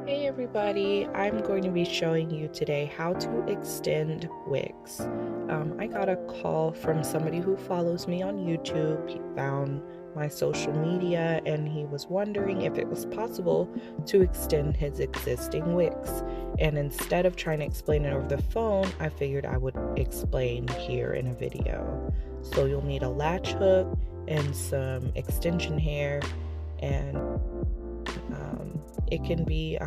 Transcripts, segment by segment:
Hey everybody, I'm going to be showing you today how to extend wicks. I got a call from somebody who follows me on YouTube. He found my social media and he was wondering if it was possible to extend his existing wicks. And instead of trying to explain it over the phone, I figured I would explain here in a video. So you'll need a latch hook and some extension hair, and it can be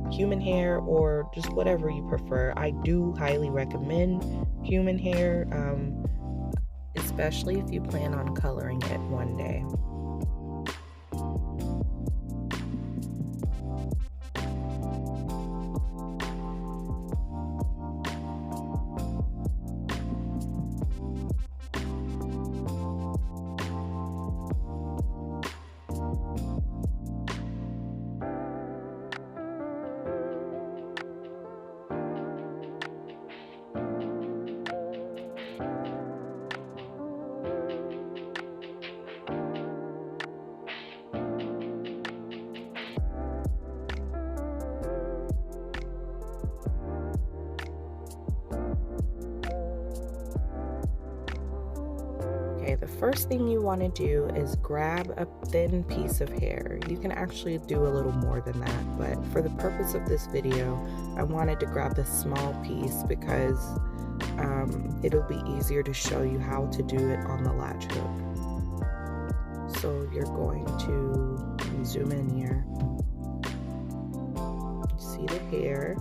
human hair or just whatever you prefer. I do highly recommend human hair, especially if you plan on coloring it one day. Okay, the first thing you want to do is grab a thin piece of hair. You can actually do a little more than that, but for the purpose of this video, I wanted to grab the small piece because it'll be easier to show you how to do it on the latch hook. So you're going to zoom in here. See the hair,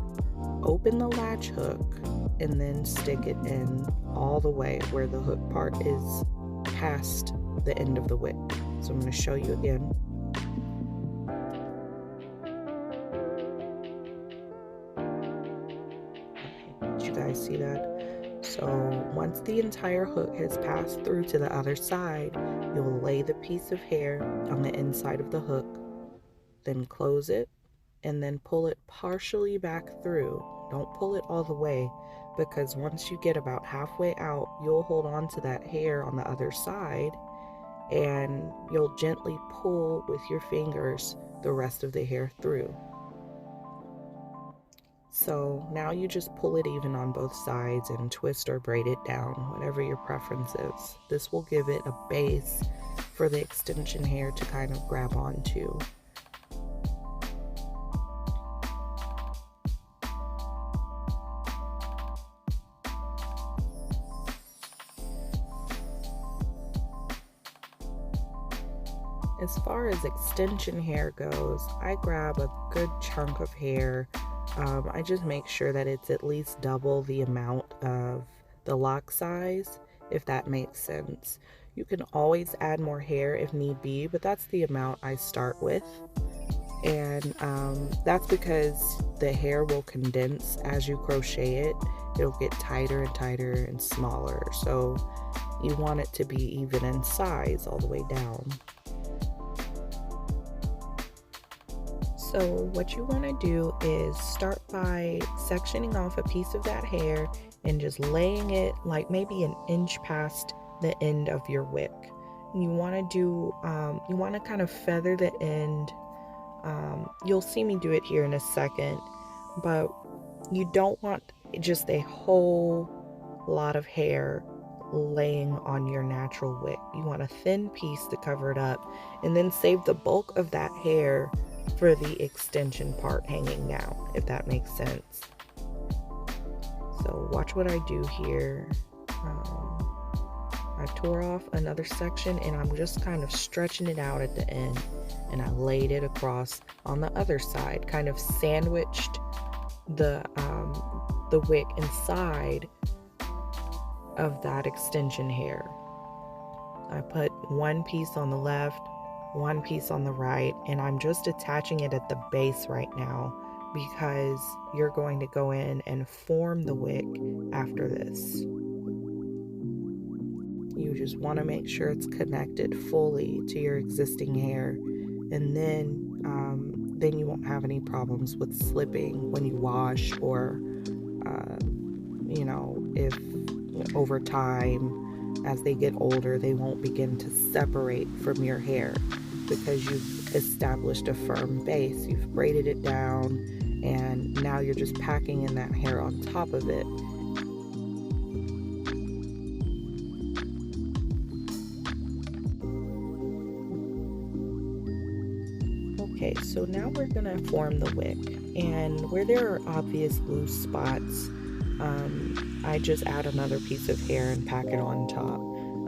open the latch hook, and then stick it in all the way where the hook part is past the end of the wick. So I'm going to show you again. Okay, did you guys see that? So once the entire hook has passed through to the other side, you'll lay the piece of hair on the inside of the hook, then close it, and then pull it partially back through. Don't pull it all the way, because once you get about halfway out, you'll hold on to that hair on the other side and you'll gently pull with your fingers the rest of the hair through. So now you just pull it even on both sides and twist or braid it down, whatever your preference is. This will give it a base for the extension hair to kind of grab onto. As far as extension hair goes, I grab a good chunk of hair. I just make sure that it's at least double the amount of the lock size, if that makes sense. You can always add more hair if need be, but that's the amount I start with. And that's because the hair will condense as you crochet it. It'll get tighter and tighter and smaller. So you want it to be even in size all the way down. So what you want to do is start by sectioning off a piece of that hair and just laying it like maybe an inch past the end of your wick. You want to do, you want to kind of feather the end. You'll see me do it here in a second, but you don't want just a whole lot of hair laying on your natural wick. You want a thin piece to cover it up, and then save the bulk of that hair for the extension part hanging down, if that makes sense. So watch what I do here. I tore off another section and I'm just kind of stretching it out at the end, and I laid it across on the other side, kind of sandwiched the wick inside of that extension hair. I put one piece on the left, one piece on the right, and I'm just attaching it at the base right now because you're going to go in and form the wick after this. You just want to make sure it's connected fully to your existing hair, and then you won't have any problems with slipping when you wash, or you know, if over time as they get older they won't begin to separate from your hair. because you've established a firm base. You've braided it down, and now you're just packing in that hair on top of it. Okay, so now we're gonna form the wick, and where there are obvious loose spots, I just add another piece of hair and pack it on top.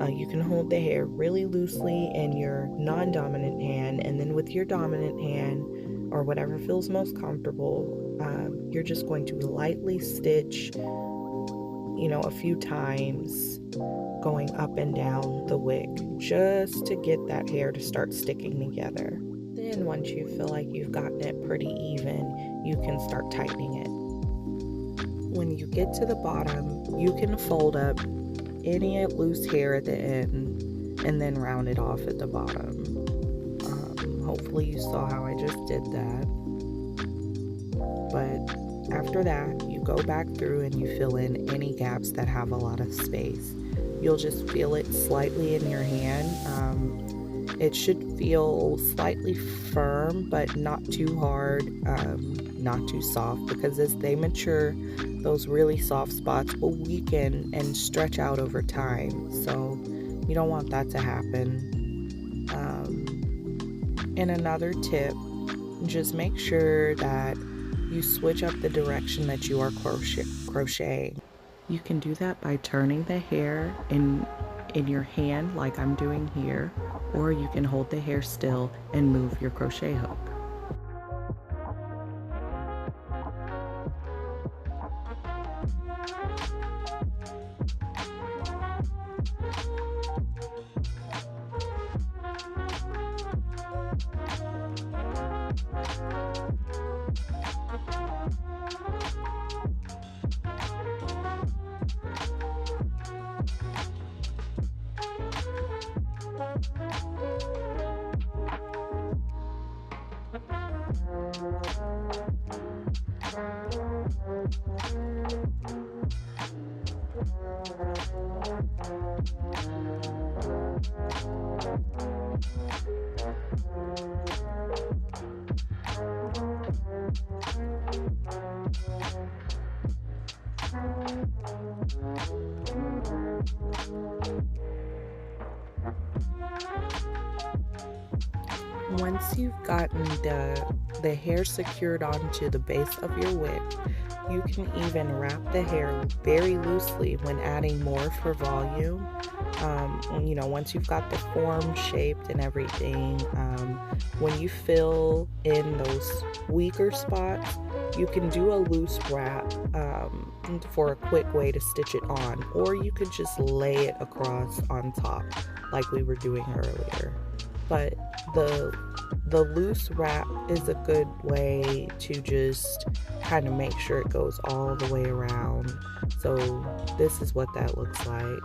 You can hold the hair really loosely in your non-dominant hand, and then with your dominant hand, or whatever feels most comfortable, you're just going to lightly stitch, a few times, going up and down the wick, just to get that hair to start sticking together. Then once you feel like you've gotten it pretty even, you can start tightening it. When you get to the bottom, you can fold up any loose hair at the end and then round it off at the bottom. Hopefully you saw how I just did that. But after that, you go back through and you fill in any gaps that have a lot of space. You'll just feel it slightly in your hand. It should feel slightly firm, but not too hard, not too soft, because as they mature, those really soft spots will weaken and stretch out over time. So you don't want that to happen. And another tip, just make sure that you switch up the direction that you are crocheting. You can do that by turning the hair in your hand like I'm doing here, or you can hold the hair still and move your crochet hook. Once you've gotten the hair secured onto the base of your wick, you can even wrap the hair very loosely when adding more for volume. Once you've got the form shaped and everything, when you fill in those weaker spots, you can do a loose wrap for a quick way to stitch it on, or you could just lay it across on top like we were doing earlier. But the loose wrap is a good way to just kind of make sure it goes all the way around. So this is what that looks like.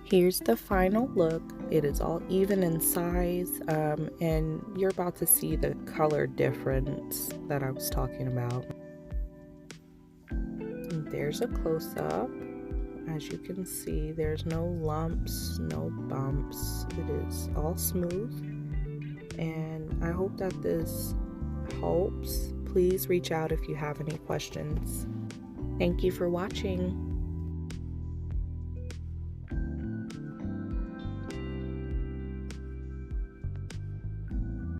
Here's the final look. It is all even in size, and you're about to see the color difference that I was talking about. And there's a close-up. As you can see, there's no lumps, no bumps. It is all smooth, and I hope that this helps. Please reach out if you have any questions. Thank you for watching.